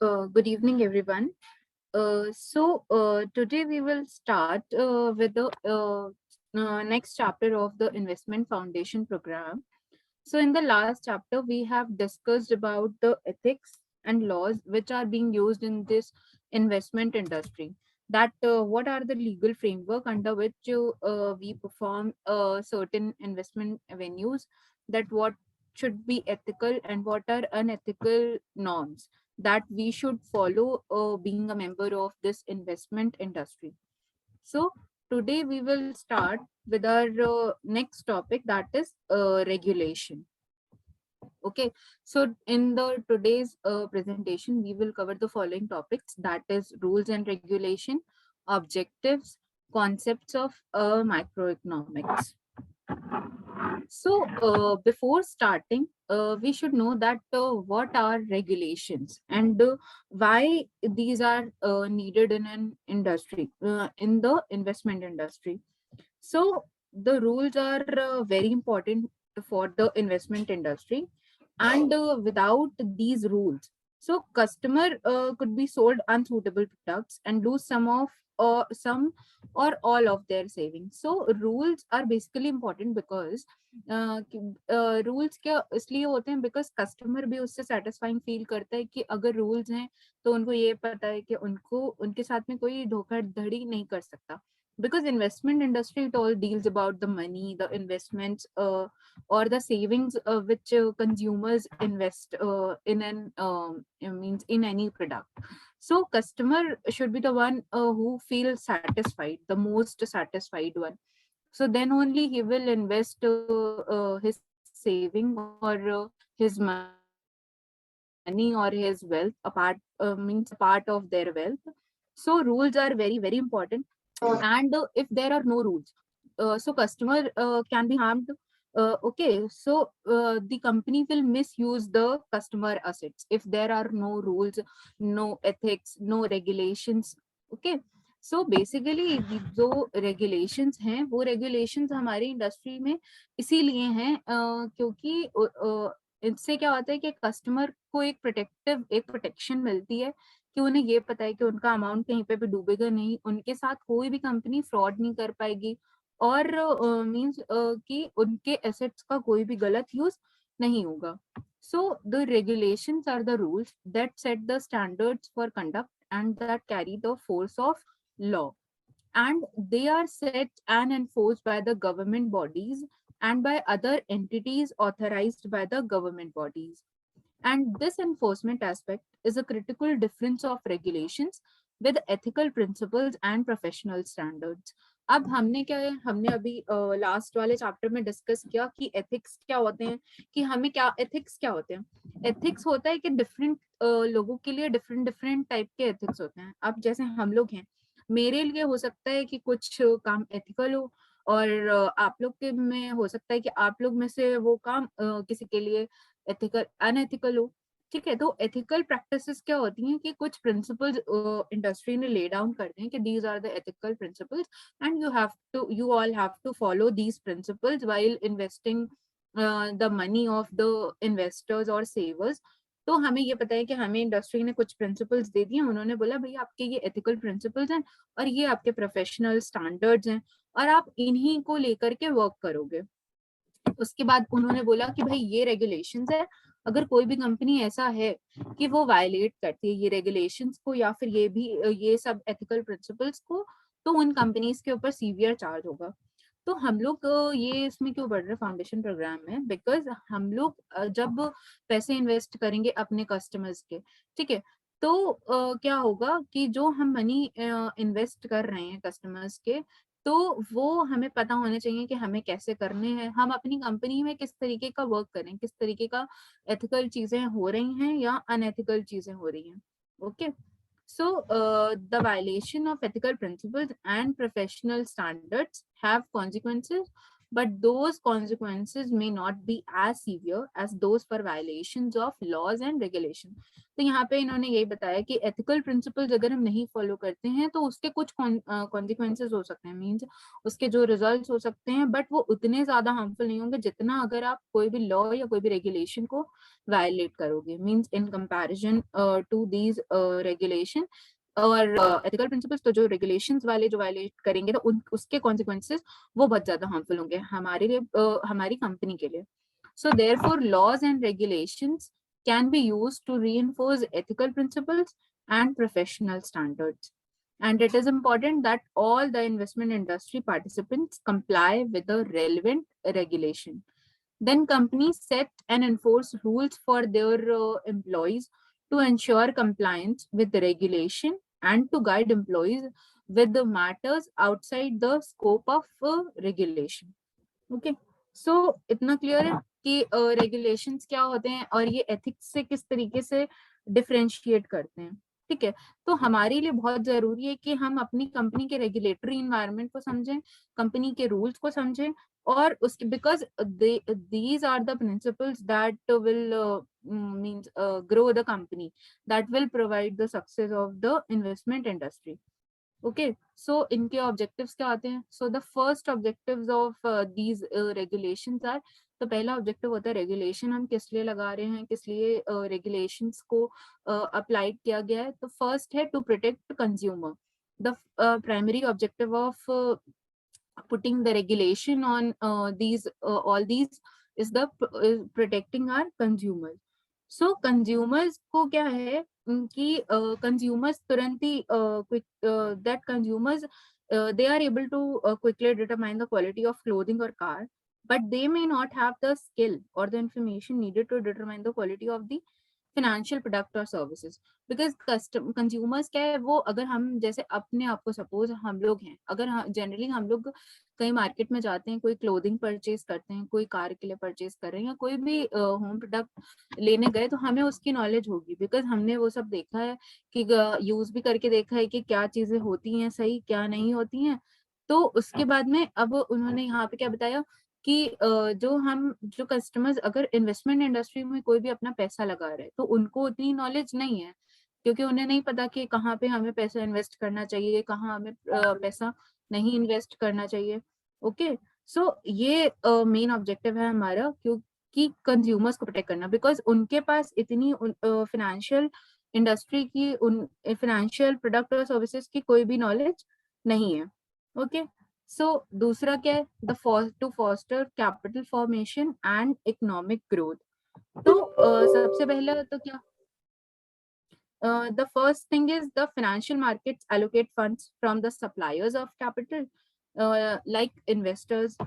Good evening, everyone. Today we will start with the next chapter of the Investment Foundation program. So, in the last chapter, we have discussed about the ethics and laws which are being used in this investment industry. That what are the legal framework under which we perform certain investment avenues, that what should be ethical and what are unethical norms that we should follow being a member of this investment industry. So today we will start with our next topic, that is regulation. Okay, so in the today's presentation, we will cover the following topics, that is rules and regulation, objectives, concepts of microeconomics. Before starting, we should know that what are regulations and why these are needed in an industry, in the investment industry. So, the rules are very important for the investment industry, and without these rules, so customer could be sold unsuitable products and lose some or all of their savings. So rules are basically important because rules क्या इसलिए होते हैं, because customer भी उससे satisfying feel करता है कि अगर रूल्स हैं तो उनको ये पता है कि उनको उनके साथ में कोई धोखाधड़ी नहीं कर सकता. Because investment industry, it all deals about the money, the investments, or the savings which consumers invest in an means in any product. So customer should be the one who feels satisfied, the most satisfied one. So then only he will invest his saving or his money or his wealth, a part means a part of their wealth. So rules are very very important. And if there are no rules, so customer can be harmed. Okay, so the company will misuse the customer assets if there are no rules, no ethics, no regulations. Okay, so basically जो regulations हैं वो regulations हमारी industry में इसीलिए हैं क्योंकि इससे क्या होता है कि कस्टमर को एक प्रोटेक्शन मिलती है कि उन्हें ये पता है कि उनका अमाउंट कहीं पे भी डूबेगा नहीं, उनके साथ कोई भी कंपनी फ्रॉड नहीं कर पाएगी, और मींस कि उनके एसेट्स का कोई भी गलत यूज नहीं होगा. So the regulations are the rules that set the standards for conduct and that carry the force of law, and they are set and enforced by the government bodies and by other entities authorized by the government bodies. And this enforcement aspect is a critical difference of regulations with ethical principles and professional standards. अब हमने क्या है, हमने अभी last वाले chapter में discuss किया कि एथिक्स क्या होते हैं, कि हमें क्या एथिक्स क्या होते हैं. एथिक्स होता है कि डिफरेंट लोगों के लिए डिफरेंट डिफरेंट टाइप के एथिक्स होते हैं. अब जैसे हम लोग हैं, मेरे लिए हो सकता है कि कुछ काम एथिकल हो, और आप लोग के में हो सकता है कि आप लोग में से वो काम किसी के लिए एथिकल अनएथिकल हो. ठीक है, तो एथिकल प्रैक्टिसेस क्या होती हैं कि कुछ प्रिंसिपल्स इंडस्ट्री ने ले डाउन करते हैं कि these are the ethical principles, and you all have to follow these principles while investing the money of the investors और सेवर्स. तो हमें ये पता है कि हमें इंडस्ट्री ने कुछ प्रिंसिपल्स दे दिए, उन्होंने बोला भाई आपके ये एथिकल प्रिंसिपल्स हैं और ये आपके प्रोफेशनल स्टैंडर्ड्स हैं, और आप इन्हीं को लेकर के वर्क करोगे. उसके बाद उन्होंने बोला कि भाई ये रेगुलेशंस है, अगर कोई भी कंपनी ऐसा है कि वो वायलेट करती है ये रेगुलेशंस को या फिर ये सब एथिकल प्रिंसिपल्स को, तो उन कंपनीज के ऊपर सीवियर चार्ज होगा. तो हम लोग ये इसमें क्यों बढ़ रहे फाउंडेशन प्रोग्राम में, बिकॉज हम लोग जब पैसे इन्वेस्ट करेंगे अपने कस्टमर्स के, ठीक है, तो क्या होगा कि जो हम मनी इन्वेस्ट कर रहे हैं कस्टमर्स के, तो वो हमें पता होना चाहिए कि हमें कैसे करने हैं, हम अपनी कंपनी में किस तरीके का वर्क करें, किस तरीके का एथिकल चीजें हो रही हैं या अनएथिकल चीजें हो रही हैं. Okay, so the violation of ethical principles and professional standards have consequences but those consequences may not be as severe as those for violations of laws and regulation. तो यहाँ पे इन्होंने यही बताया कि ethical principles अगर हम नहीं follow करते हैं तो उसके कुछ consequences हो सकते हैं, means उसके जो results हो सकते हैं, but वो उतने ज्यादा harmful नहीं होंगे जितना अगर आप कोई भी law या कोई भी regulation को violate करोगे, means in comparison to these regulation और एथिकल प्रिंसिपल्स, तो जो रेगुलेशंस वाले जो वायलेट करेंगे तो उसके कॉन्सिक्वेंसेस वो बहुत ज्यादा हार्मफुल होंगे हमारे लिए, हमारी कंपनी के लिए. So therefore laws and regulations can be used to reinforce ethical principles and professional standards. And it is important that all the investment industry participants comply with the relevant regulation. Then companies set and enforce rules for their employees to ensure compliance with the regulation and to guide employees with the matters outside the scope of regulation. Okay, so इतना clear है कि regulations क्या होते हैं और ये ethics से किस तरीके से डिफरेंशिएट करते हैं. ठीक है, तो हमारे लिए बहुत जरूरी है कि हम अपनी कंपनी के रेगुलेटरी इन्वायरमेंट को समझें, कंपनी के रूल्स को समझें, और उसके because these are the principles that will means grow the company, that will provide the success of the investment industry. Okay, so इनके ऑब्जेक्टिव्स क्या आते हैं? So the first objectives of these regulations are, तो पहला objective होता है regulation हम किस लिए लगा रहे हैं, किस लिए रेगुलेशंस को अप्लाई किया गया है. तो फर्स्ट है to protect consumer. The primary objective of putting the regulation on these all these is the protecting our consumers. So consumers को क्या है कि consumers तुरंत ही that consumers they are able to quickly determine the quality of clothing or car, but they may not have the skill or the information needed to determine the quality of the financial product or services. Because consumers क्या है, वो अगर हम जैसे अपने आप को suppose हम लोग हैं, अगर जनरली हम लोग कहीं मार्केट में जाते हैं, कोई क्लोथिंग परचेज करते हैं, कोई कार के लिए परचेज कर रहे हैं या कोई भी होम प्रोडक्ट लेने गए, तो हमें उसकी नॉलेज होगी बिकॉज हमने वो सब देखा है कि यूज भी करके देखा है कि क्या चीजें होती हैं सही, क्या नहीं होती हैं. तो उसके बाद में अब उन्होंने यहाँ पे क्या बताया कि जो कस्टमर्स अगर इन्वेस्टमेंट इंडस्ट्री में कोई भी अपना पैसा लगा रहे हैं तो उनको उतनी नॉलेज नहीं है, क्योंकि उन्हें नहीं पता कि कहाँ पे हमें पैसा इन्वेस्ट करना चाहिए, कहाँ हमें पैसा नहीं इन्वेस्ट करना चाहिए. ओके, सो ये मेन ऑब्जेक्टिव है हमारा, क्योंकि कंज्यूमर्स को प्रोटेक्ट करना, बिकॉज उनके पास इतनी फाइनेंशियल इंडस्ट्री की, उन फाइनेंशियल प्रोडक्ट और सर्विसेज की कोई भी नॉलेज नहीं है. ओके, सो दूसरा क्या है, to foster capital formation and economic growth. तो सबसे पहला तो क्या, the first thing is the financial markets allocate funds from the suppliers of capital like investors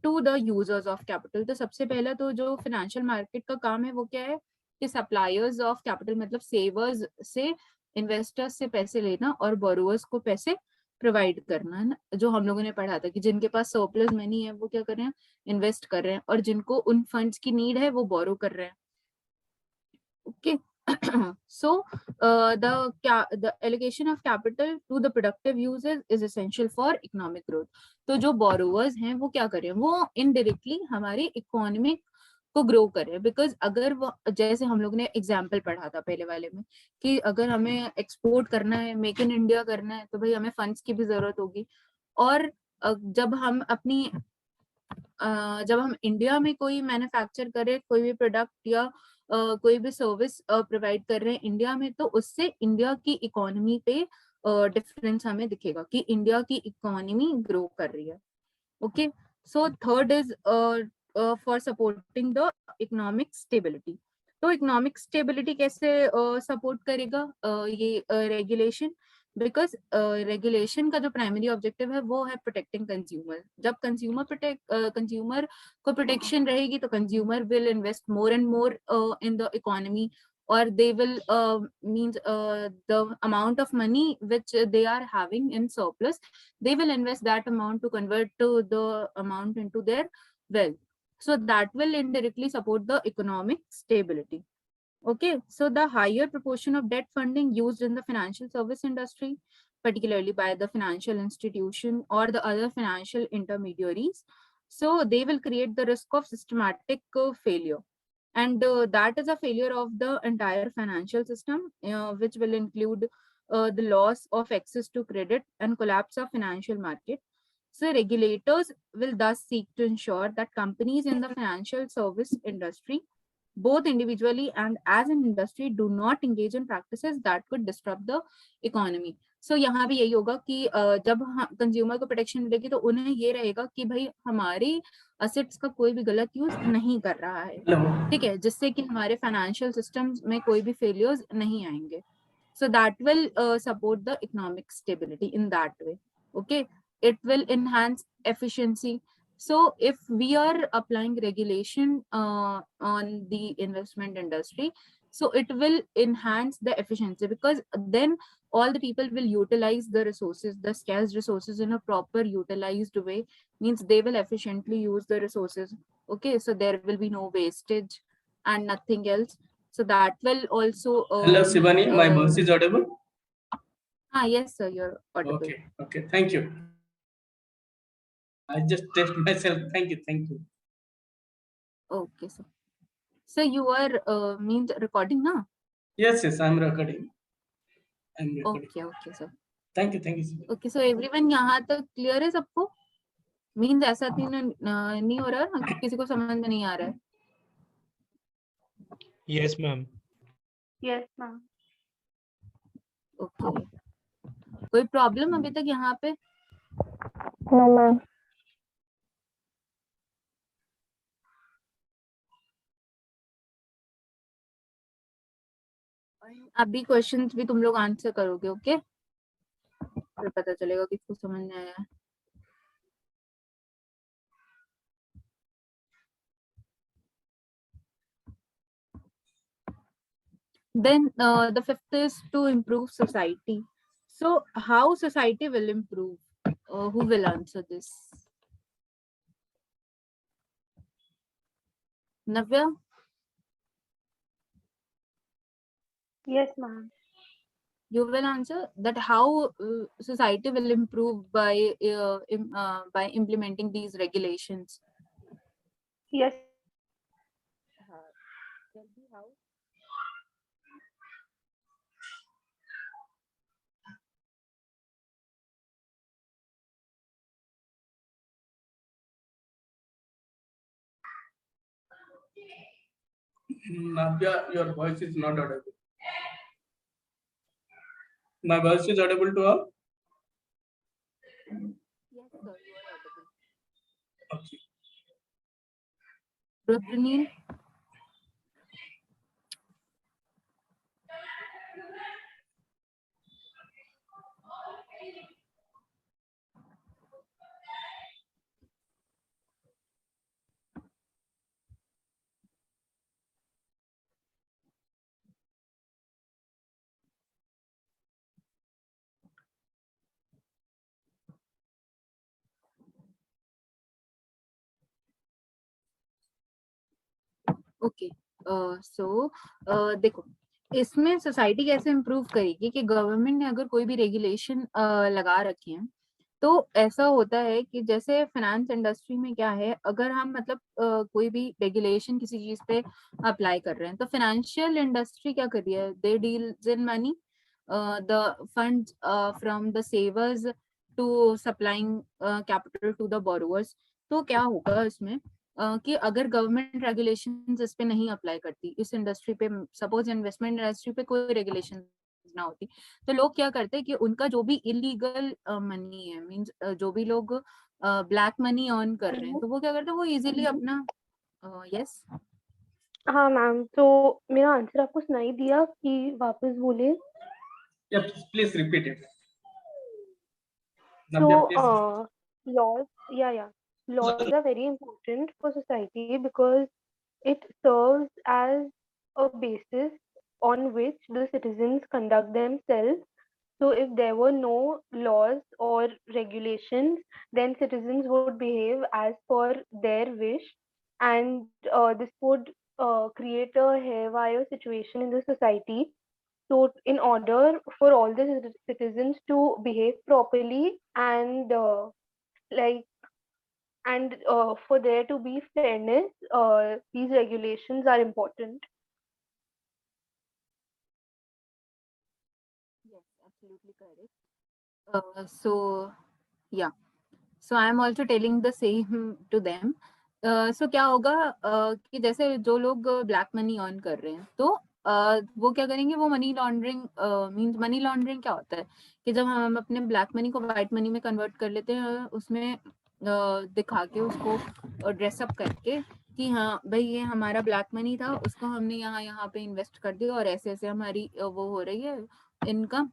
to the users of capital. तो सबसे पहला तो जो financial market का काम है वो क्या है कि suppliers of capital मतलब savers से investors से पैसे लेना और borrowers को पैसे प्रोवाइड करना है ना, जो हम लोगों ने पढ़ा था कि जिनके पास सरप्लस मनी है वो क्या कर रहे हैं, इन्वेस्ट कर रहे हैं, और जिनको उन फंड्स की नीड है वो बोरो कर रहे हैं. Okay, so the allocation of capital to the productive uses is essential for economic growth. तो जो borrowers हैं वो क्या कर रहे हैं, वो indirectly हमारी इकोनॉमिक को ग्रो कर रहे हैं. बिकॉज अगर वो, जैसे हम लोग ने एग्जाम्पल पढ़ा था पहले वाले में कि अगर हमें एक्सपोर्ट करना है, मेक इन इंडिया करना है, तो भाई हमें फंड्स की भी जरूरत होगी. और जब हम इंडिया में कोई मैन्युफैक्चर करें, कोई भी प्रोडक्ट या कोई भी सर्विस प्रोवाइड कर रहे हैं इंडिया में, तो उससे इंडिया की इकोनॉमी पे डिफरेंस हमें दिखेगा कि इंडिया की इकोनॉमी ग्रो कर रही है. Okay, so third is for supporting the economic stability. तो इकोनॉमिक स्टेबिलिटी कैसे सपोर्ट करेगा ये रेगुलेशन, बिकॉज रेगुलेशन का जो प्राइमरी ऑब्जेक्टिव है वो है प्रोटेक्टिंग कंज्यूमर. जब कंज्यूमर को प्रोटेक्शन रहेगी तो consumer will invest more and more in the economy, or they will means the amount of money which they are having in surplus, they will invest that amount to convert to the amount into their wealth. So that will indirectly support the economic stability. Okay, so the higher proportion of debt funding used in the financial service industry, particularly by the financial institution or the other financial intermediaries, So they will create the risk of systematic failure. And that is a failure of the entire financial system, which will include the loss of access to credit and collapse of financial market. So regulators will thus seek to ensure that companies in the financial service industry, both individually and as an industry, do not engage in practices that could disrupt the economy. So यहाँ भी यही होगा कि जब consumer को protection मिलेगी तो उन्हें ये रहेगा कि भाई हमारी असेट्स का कोई भी गलत यूज नहीं कर रहा है, ठीक है, जिससे कि हमारे फाइनेंशियल सिस्टम्स में कोई भी फेलियर्स नहीं आएंगे. So that will support the economic stability in that way. Okay, it will enhance efficiency. So if we are applying regulation on the investment industry, so it will enhance the efficiency, because then all the people will utilize the resources, the scarce resources, in a proper utilized way. Means they will efficiently use the resources. Okay, so there will be no wastage and nothing else. So that will also Hello, Shivani. My voice is audible? Yes, sir, you're audible. Okay. Thank you. I just test myself. Thank you. Okay, sir. So you are means recording now? Yes, I'm recording. Okay, sir. Thank you, Shivani. Okay, so everyone यहाँ तक clear है सबको? Means ऐसा नहीं हो रहा है कि किसी को समझ में नहीं आ रहा है? Yes, ma'am. Yes, ma'am. Okay. कोई प्रॉब्लम अभी तक यहाँ पे? No, ma'am. अभी क्वेश्चंस भी तुम लोग आंसर करोगे, ओके? फिर पता चलेगा किसको समझ में आया है. Then the fifth is to improve society. So how society will improve? Who will answer this? Navya? Yes, ma'am. You will answer that how society will improve by implementing these regulations. Yes. How? Navya, your voice is not audible. My voice is audible to all? Yes, sir, you are audible. Okay. Rudranil? Okay, so देखो, इसमें society कैसे improve करेगी कि government ने अगर कोई भी regulation लगा रखे हैं, तो ऐसा होता है कि जैसे फाइनेंस इंडस्ट्री में क्या है, अगर हम मतलब कोई भी रेगुलेशन किसी चीज पे अप्लाई कर रहे हैं, तो फाइनेंशियल इंडस्ट्री क्या कर रही है, they deals in money, the funds from the savers to supplying capital to the borrowers. तो क्या होगा इसमें कि अगर गवर्नमेंट रेगुलेशंस इस पे नहीं अप्लाई करती, इस इंडस्ट्री पे, सपोज इन्वेस्टमेंट इंडस्ट्री पे कोई रेगुलेशन ना होती, तो लोग क्या करते हैं कि उनका जो भी इलीगल मनी है, मींस जो भी लोग ब्लैक मनी अर्न कर रहे हैं, तो वो क्या करते हैं, वो इजीली अपना यस. हाँ मैम, तो मेरा आंसर आपको सुनाई दिया कि वापस बोले? Yeah, please repeat it. So, Navya, please. laws are very important for society because it serves as a basis on which the citizens conduct themselves. So if there were no laws or regulations, then citizens would behave as per their wish, and this would create a haywire situation in the society. So, in order for all the citizens to behave properly and like and for there to be fairness, these regulations are important. Yes, absolutely correct. So yeah, so I am also telling the same to them. So क्या होगा कि जैसे जो लोग black money earn कर रहे हैं तो वो क्या करेंगे, वो money laundering means money laundering क्या होता है कि जब हम अपने ब्लैक मनी को व्हाइट मनी में कन्वर्ट कर लेते हैं, उसमें दिखा के उसको ड्रेसअप करके कि हाँ भाई ये हमारा ब्लैक मनी था, उसको हमने यहाँ यहाँ पे इन्वेस्ट कर दिया और ऐसे ऐसे हमारी वो हो रही है इनकम,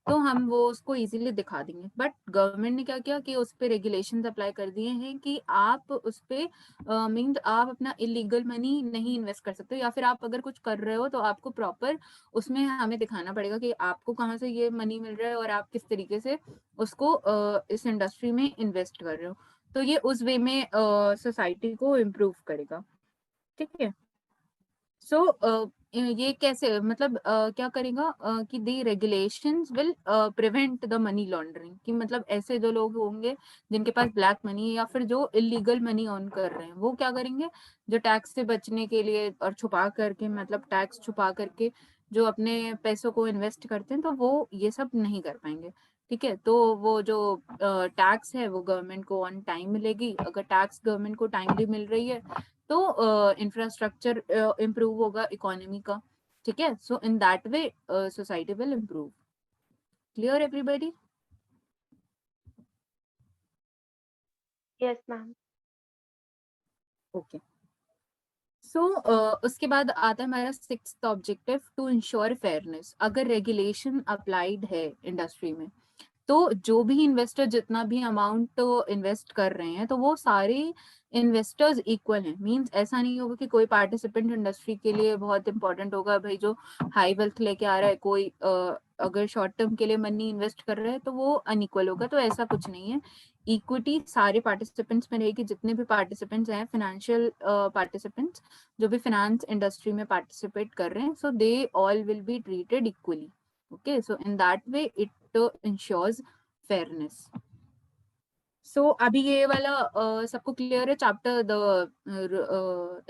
तो हम वो उसको इजीली दिखा देंगे। बट गवर्नमेंट ने क्या किया कि उस पे रेगुलेशंस अप्लाई कर दिए हैं कि आप उस पे मीन्स आप अपना इलीगल मनी नहीं इन्वेस्ट कर सकते, या फिर आप अगर कुछ कर रहे हो तो आपको प्रॉपर उसमें हमें दिखाना पड़ेगा कि आपको कहाँ से ये मनी मिल रहा है और आप किस तरीके से उसको इस इंडस्ट्री में इन्वेस्ट कर रहे हो। तो ये उस वे में सोसाइटी को इम्प्रूव करेगा। ठीक है। सो ये कैसे मतलब क्या करेगा कि the regulations will prevent the money laundering, कि मतलब ऐसे जो लोग होंगे जिनके पास ब्लैक मनी है या फिर जो इलीगल मनी अर्न कर रहे हैं, वो क्या करेंगे, जो टैक्स से बचने के लिए और छुपा करके मतलब टैक्स छुपा करके जो अपने पैसों को इन्वेस्ट करते हैं, तो वो ये सब नहीं कर पाएंगे। ठीक है। तो वो जो टैक्स है वो गवर्नमेंट को ऑन टाइम मिलेगी। अगर टैक्स गवर्नमेंट को टाइमली मिल रही है तो इंफ्रास्ट्रक्चर इम्प्रूव होगा इकोनॉमी का। ठीक है। So in that way society will improve. Clear everybody? Yes, ma'am. Okay. सो उसके बाद आता है हमारा sixth objective, to ensure fairness. अगर रेगुलेशन अप्लाइड है इंडस्ट्री में तो जो भी इन्वेस्टर जितना भी अमाउंट इन्वेस्ट कर रहे हैं तो वो सारे इन्वेस्टर्स इक्वल हैं। मींस ऐसा नहीं होगा कि कोई पार्टिसिपेंट इंडस्ट्री के लिए बहुत इंपॉर्टेंट होगा, भाई जो हाई वेल्थ लेके आ रहा है, कोई अगर शॉर्ट टर्म के लिए मनी इन्वेस्ट कर रहा है तो वो अनइक्वल होगा। तो ऐसा कुछ नहीं है, इक्विटी सारे पार्टिसिपेंट्स में रहेगी। जितने भी पार्टिसिपेंट्स हैं फाइनेंशियल पार्टिसिपेंट्स, जो भी फाइनेंस इंडस्ट्री में पार्टिसिपेट कर रहे हैं, so they all will be treated equally. Okay. So in that way it ensures fairness. So अभी ये वाला सबको क्लियर है chapter, the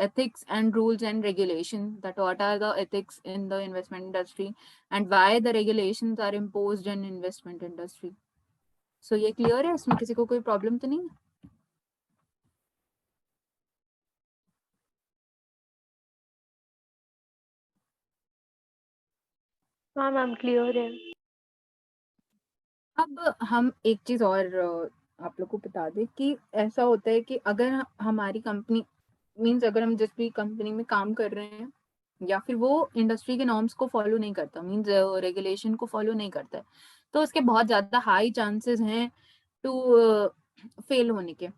ethics and rules and regulation, that what are the ethics in the investment industry and why the regulations are imposed in investment industry. So ये clear है, इसमें किसी को कोई प्रॉब्लम तो नहीं? हाँ मैम, क्लियर है। अब हम एक चीज और आप लोग को बता दें कि ऐसा होता है कि अगर हमारी कंपनी मींस अगर हम जिस भी कंपनी में काम कर रहे हैं या फिर वो इंडस्ट्री के नॉर्म्स को फॉलो नहीं करता, मींस रेगुलेशन को फॉलो नहीं करता है, तो उसके बहुत ज्यादा हाई चांसेस हैं टू फेल होने के।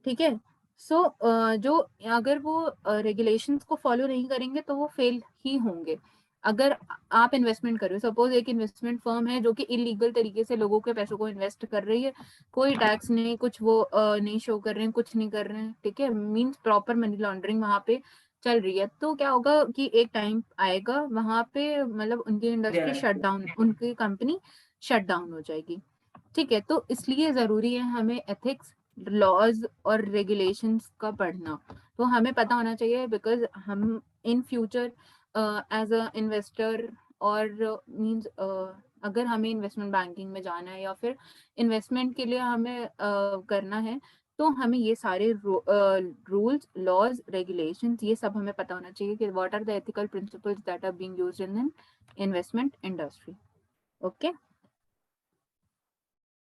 ठीक है। सो जो अगर वो रेगुलेशंस को फॉलो नहीं करेंगे तो वो फेल ही होंगे। अगर आप इन्वेस्टमेंट कर रहे हो, सपोज एक इन्वेस्टमेंट फर्म है जो कि इलीगल तरीके से लोगों के पैसों को इन्वेस्ट कर रही है, कोई टैक्स नहीं, कुछ वो नहीं शो कर रहे हैं, कुछ नहीं कर रहे हैं। ठीक है। मींस प्रॉपर मनी लॉन्ड्रिंग वहां पे चल रही है, तो क्या होगा कि एक टाइम आएगा वहां पे मतलब उनकी इंडस्ट्री शट डाउन, उनकी कंपनी शट डाउन हो जाएगी। ठीक है। तो इसलिए जरूरी है हमें एथिक्स, लॉज और रेगुलेशंस का पढ़ना। तो हमें पता होना चाहिए बिकॉज हम in future as a investor और मींस अगर हमें इन्वेस्टमेंट बैंकिंग में जाना है या फिर इन्वेस्टमेंट के लिए हमें करना है, तो हमें ये सारे रूल्स, लॉज, रेगुलेशंस ये सब हमें पता होना चाहिए कि what are the ethical principles that are being used in an investment industry. Okay.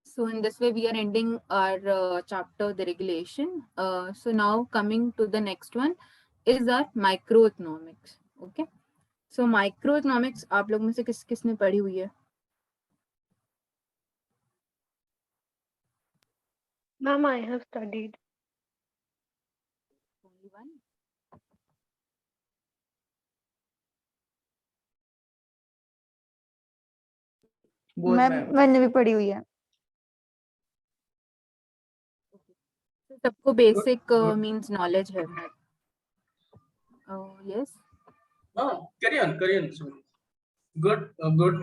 So in this way, we are ending our chapter, the regulation. So now coming to the next one is our microeconomics. Okay. So microeconomics आप लोग में से किसने पढ़ी हुई है? Ma'am, I have studied. Only one? मैंने भी पढ़ी हुई है। So सबको basic means knowledge है। Yes. Oh, carry on. Sorry. Good, good.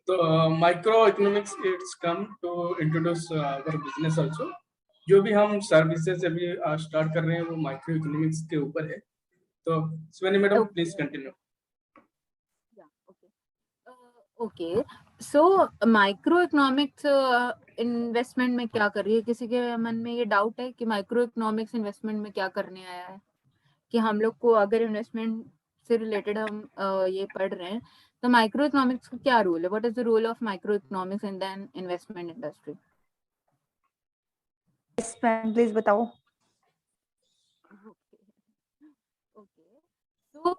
So microeconomics, it's come to introduce our business also. जो भी हम सर्विसेज अभी स्टार्ट कर रहे हैं वो माइक्रो इकोनॉमिक्स के ऊपर है। तो Swani madam please continue. Okay, so micro economics investment में क्या कर रही है? किसी के मन में ये डाउट है कि माइक्रो इकोनॉमिक्स इन्वेस्टमेंट में क्या करने आया है? कि हम लोग को अगर इन्वेस्टमेंट से रिलेटेड हम ये पढ़ रहे हैं तो माइक्रो इकोनॉमिक्स का क्या रोल है? What is the role of micro economics in the investment industry? Please बताओ। ओके, तो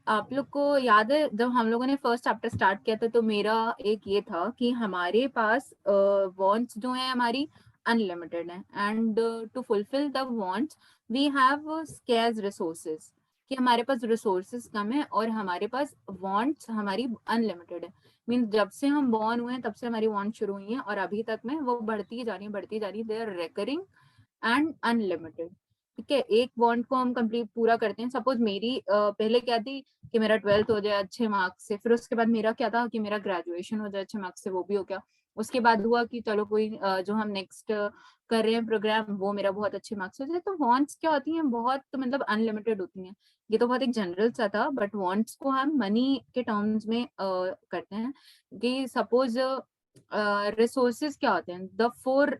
आप लोग को याद है जब हम लोगों ने फर्स्ट चैप्टर स्टार्ट किया था तो मेरा एक ये था कि हमारे पास वांट्स जो है हमारी अनलिमिटेड है, and to fulfil the wants we have scarce resources, कि हमारे पास रिसोर्सेज कम है और हमारे पास वांट्स हमारी अनलिमिटेड है। मीन्स जब से हम बॉर्न हुए हैं तब से हमारी वांट शुरू हुई है और अभी तक में वो बढ़ती जा रही है, बढ़ती जा रही है। They are recurring and unlimited. ठीक है, एक बॉन्ड को हम कंप्लीट पूरा करते हैं। सपोज मेरी पहले क्या थी कि मेरा 12th हो जाए अच्छे मार्क्स से, फिर उसके बाद मेरा क्या था कि मेरा ग्रेजुएशन हो जाए अच्छे मार्क्स से, वो भी हो गया। उसके बाद हुआ कि चलो कोई जो हम नेक्स्ट कर रहे हैं प्रोग्राम वो मेरा बहुत अच्छे मार्क्स हो जाए। तो वांट्स क्या होती हैं, बहुत मतलब अनलिमिटेड होती हैं। ये तो बहुत एक जनरल सा था, बट वांट्स को हम मनी के टर्म्स में करते हैं कि सपोज रिसोर्सेज क्या होते हैं, the 4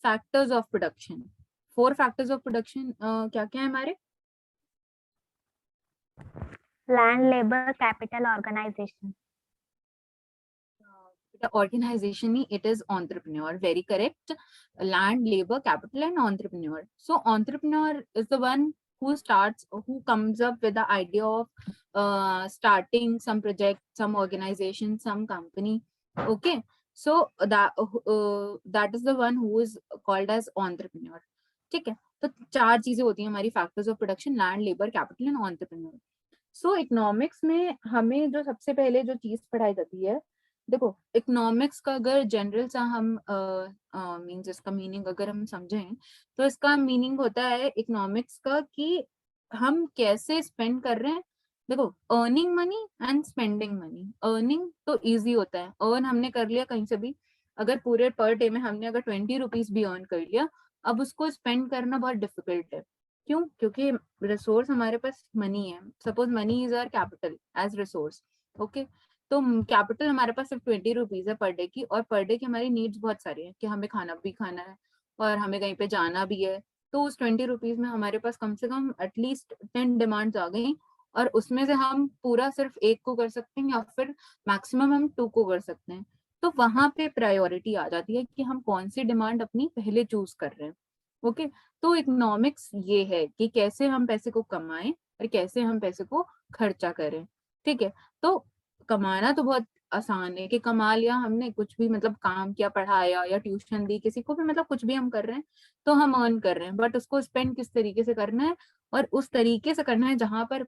factors of production. 4 factors of production क्या क्या है हमारे? Land, labour, capital, organisation. Organization ही, it is entrepreneur. Very correct. Land, labor, capital, and entrepreneur. So entrepreneur is the one who comes up with the idea of starting some project, some organization, some company. Okay, so that is the one who is called as entrepreneur. ठीक है, तो 4 चीजें होती हैं हमारी factors of production: land, labour, capital and entrepreneur. So economics में हमें जो सबसे पहले जो चीज पढ़ाई जाती है, देखो इकोनॉमिक्स का अगर जनरल सा हम मींस इसका मीनिंग अगर हम समझें तो इसका मीनिंग होता है इकोनॉमिक्स का कि हम कैसे स्पेंड कर रहे हैं। देखो, earning money and spending money. Earning तो इजी होता है, अर्न हमने कर लिया कहीं से भी। अगर पूरे पर डे में हमने अगर 20 रुपीज भी अर्न कर लिया, अब उसको स्पेंड करना बहुत डिफिकल्ट है। क्यों? क्योंकि रिसोर्स हमारे पास मनी है। Suppose money is our capital as resource. Okay, तो कैपिटल हमारे पास सिर्फ 20 रुपीज है पर डे की, और पर डे की हमारी नीड्स बहुत सारी है कि हमें खाना भी खाना है और हमें कहीं पे जाना भी है। तो उस 20 रुपीज में हमारे पास कम से कम एटलीस्ट 10 डिमांड्स आ गई, और उसमें से हम पूरा सिर्फ एक को कर सकते हैं या फिर मैक्सिमम हम 2 को कर सकते हैं। तो वहां पे प्रायोरिटी आ जाती है कि हम कौन सी डिमांड अपनी पहले चूज कर रहे हैं। ओके, तो इकोनॉमिक्स ये है कि कैसे हम पैसे को कमाएं और कैसे हम पैसे को खर्चा करें। ठीक है, तो कमाना तो बहुत आसान है कि कमा लिया हमने, कुछ भी मतलब काम किया, पढ़ाया या ट्यूशन दी किसी को भी, मतलब कुछ भी हम कर रहे हैं तो हम अर्न कर रहे हैं। बट उसको स्पेंड किस तरीके से करना है, और उस तरीके से करना है जहां पर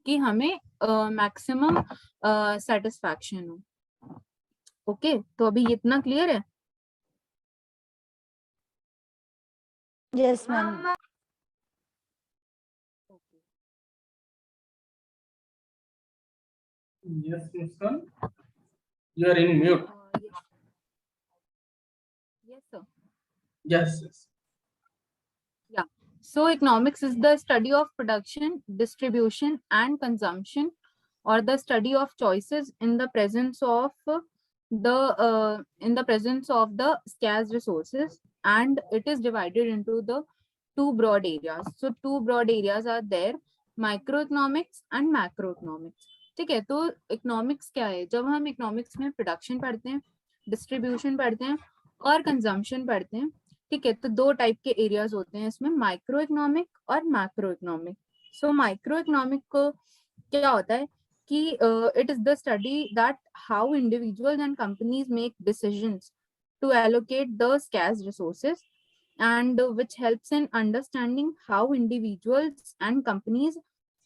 कि हमें मैक्सिमम सेटिस्फैक्शन हो। ओके, तो अभी इतना क्लियर है? Yes ma'am. Yes, Muskan, you are in mute. Yes, sir. Yes, yes. Yeah. So economics is the study of production, distribution, and consumption, or the study of choices in the presence of the scarce resources, and it is divided into the 2 broad areas. So 2 broad areas are there: microeconomics and macroeconomics. ठीक है, तो economics क्या है? जब हम economics में production पढ़ते हैं, डिस्ट्रीब्यूशन पढ़ते हैं और कंजम्पशन पढ़ते हैं, ठीक है, तो 2 टाइप के एरियाज होते हैं इसमें, माइक्रो इकोनॉमिक और macro economic. So micro economic को क्या होता है कि it is the study that how individuals and companies make decisions to allocate the scarce resources, and which helps in understanding how individuals and companies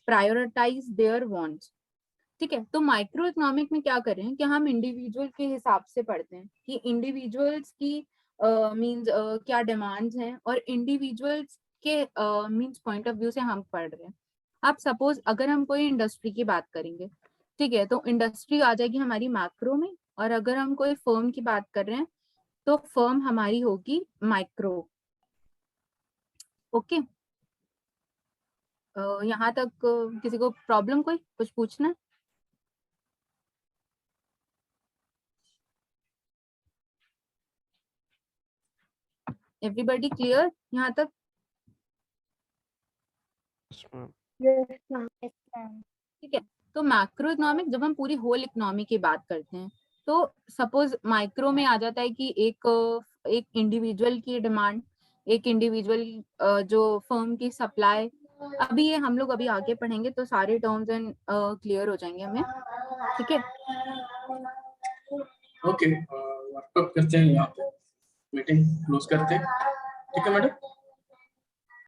prioritize their wants. ठीक है, तो micro economic में क्या कर रहे हैं कि हम इंडिविजुअल के हिसाब से पढ़ते हैं कि इंडिविजुअल्स की मींस क्या डिमांड्स हैं, और इंडिविजुअल्स के मींस पॉइंट ऑफ व्यू से हम पढ़ रहे हैं। आप सपोज अगर हम कोई इंडस्ट्री की बात करेंगे, ठीक है, तो इंडस्ट्री आ जाएगी हमारी मैक्रो में, और अगर हम कोई फर्म की बात कर रहे हैं तो फर्म हमारी होगी माइक्रो। ओके, यहाँ तक किसी को प्रॉब्लम, कोई कुछ पूछना है? एवरीबॉडी क्लियर यहाँ तक? Yes, ma'am. Yes, ma'am. ठीक है, तो मैक्रो इकोनॉमिक जब हम पूरी होल इकोनॉमी की बात करते हैं, तो सपोज माइक्रो में आ जाता है कि एक इंडिविजुअल की डिमांड, एक इंडिविजुअल जो फर्म की सप्लाई, अभी ये हम लोग अभी आगे पढ़ेंगे तो सारे टर्म्स एंड क्लियर हो जाएंगे हमें, ठीक है? ओके, वर्कआउट करते हैं यहाँ पे, मीटिंग क्लोज करते हैं, ठीक है मैडम?